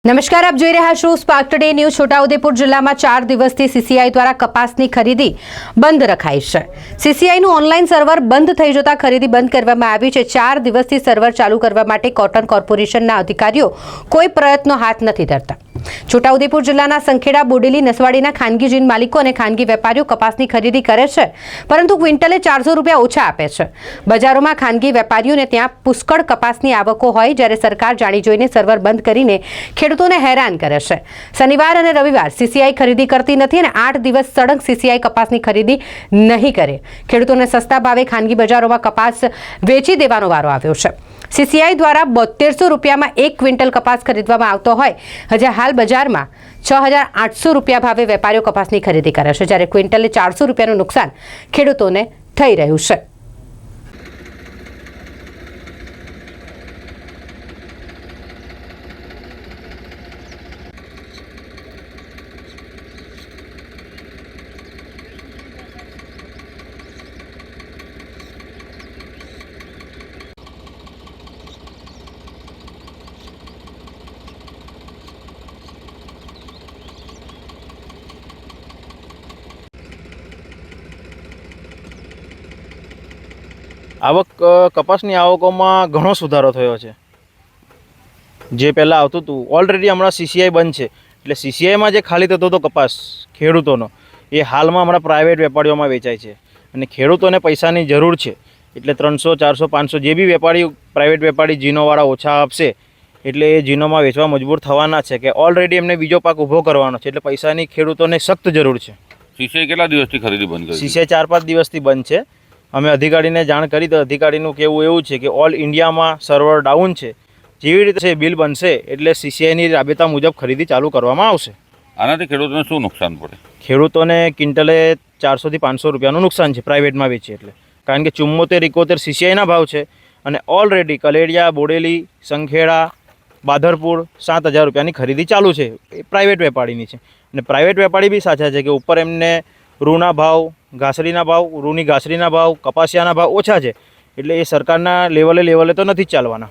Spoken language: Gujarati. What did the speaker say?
નમસ્કાર, આપ જોઈ રહ્યા છો સ્પાર્ક ટુડે ન્યૂઝ। છોટાઉદેપુર જિલ્લામાં 4 દિવસથી સીસીઆઈ દ્વારા કપાસની ખરીદી બંધ રખાઈ છે। સીસીઆઈનું ઓનલાઈન સર્વર બંધ થઈ જતા ખરીદી બંધ કરવામાં આવી છે। 4 દિવસથી સર્વર ચાલુ કરવા માટે કોટન કોર્પોરેશનના અધિકારીઓ કોઈ પ્રયત્નો હાથ નથી ધરતા। છોટાઉદેપુર જિલ્લાના સંખેડા, બોડેલી, નસવાડીના ખાનગી જીન માલિકો અને ખાનગી વેપારીઓ કપાસની ખરીદી કરે છે, પરંતુ ક્વિન્ટલે 400 રૂપિયા ઓછા આપે છે। બજારોમાં ખાનગી વેપારીઓને ત્યાં પુષ્કળ કપાસની આવકો હોય, જ્યારે સરકાર જાણી જોઈને સર્વર બંધ કરીને ખેડૂતોને હેરાન કરે છે। શનિવાર અને રવિવાર સીસીઆઈ ખરીદી કરતી નથી અને 8 દિવસ સળંગ સીસીઆઈ કપાસની ખરીદી નહીં કરે। ખેડૂતોને સસ્તા ભાવે ખાનગી બજારોમાં કપાસ વેચી દેવાનો વારો આવ્યો છે। સીસીઆઈ દ્વારા 7200 રૂપિયામાં 1 ક્વિન્ટલ કપાસ ખરીદવામાં આવતો હોય, હજે હાલ બજારમાં 6800 રૂપિયા ભાવે વેપારીઓ કપાસની ખરીદી કરે છે, જ્યારે ક્વિન્ટલે 400 રૂપિયાનું નુકસાન ખેડૂતોને થઈ રહ્યું છે। કપાસની આવકોમાં ઘણો સુધારો થયો છે। જે પહેલાં આવતું હતું ઓલરેડી હમણાં સીસીઆઈ બંધ છે, એટલે સીસીઆઈમાં જે ખાલી થતો હતો કપાસ ખેડૂતોનો, એ હાલમાં હમણાં પ્રાઇવેટ વેપારીઓમાં વેચાય છે। અને ખેડૂતોને પૈસાની જરૂર છે, એટલે 300, 400, 500 જે બી વેપારી પ્રાઇવેટ વેપારી જીનોવાળા ઓછા આપશે, એટલે એ જીનોમાં વેચવા મજબૂર થવાના છે કે ઓલરેડી એમને બીજો પાક ઊભો કરવાનો છે, એટલે પૈસાની ખેડૂતોને સખ્ત જરૂર છે। સીસીઆઈ કેટલા દિવસથી ખરીદી બંધ કરી? સીસીઆઈ 4-5 દિવસથી બંધ છે। અમે અધિકારીને જાણ કરી, તો અધિકારીનું કહેવું એવું છે કે ઓલ ઇન્ડિયામાં સર્વર ડાઉન છે, જેવી રીતે બિલ બનશે એટલે સીસીઆઈની રાબેતા મુજબ ખરીદી ચાલુ કરવામાં આવશે। આનાથી ખેડૂતોને શું નુકસાન પડે? ખેડૂતોને ક્વિન્ટલે 400 થી 500 રૂપિયાનું નુકસાન છે પ્રાઇવેટમાં વેચીએ એટલે, કારણ કે 74-71 સીસીઆઈના ભાવ છે, અને ઓલરેડી કલેડિયા, બોડેલી, સંખેડા, બાધરપુર 7000 રૂપિયાની ખરીદી ચાલુ છે, એ પ્રાઇવેટ વેપારીની છે। અને પ્રાઇવેટ વેપારી બી સાચા છે કે ઉપર એમને રૂના ભાવ, ઘાસડીના ભાવ, રૂની ઘાસડીના ભાવ, કપાસિયાના ભાવ ઓછા છે, એટલે એ સરકારના લેવલે તો નથી જ ચાલવાના।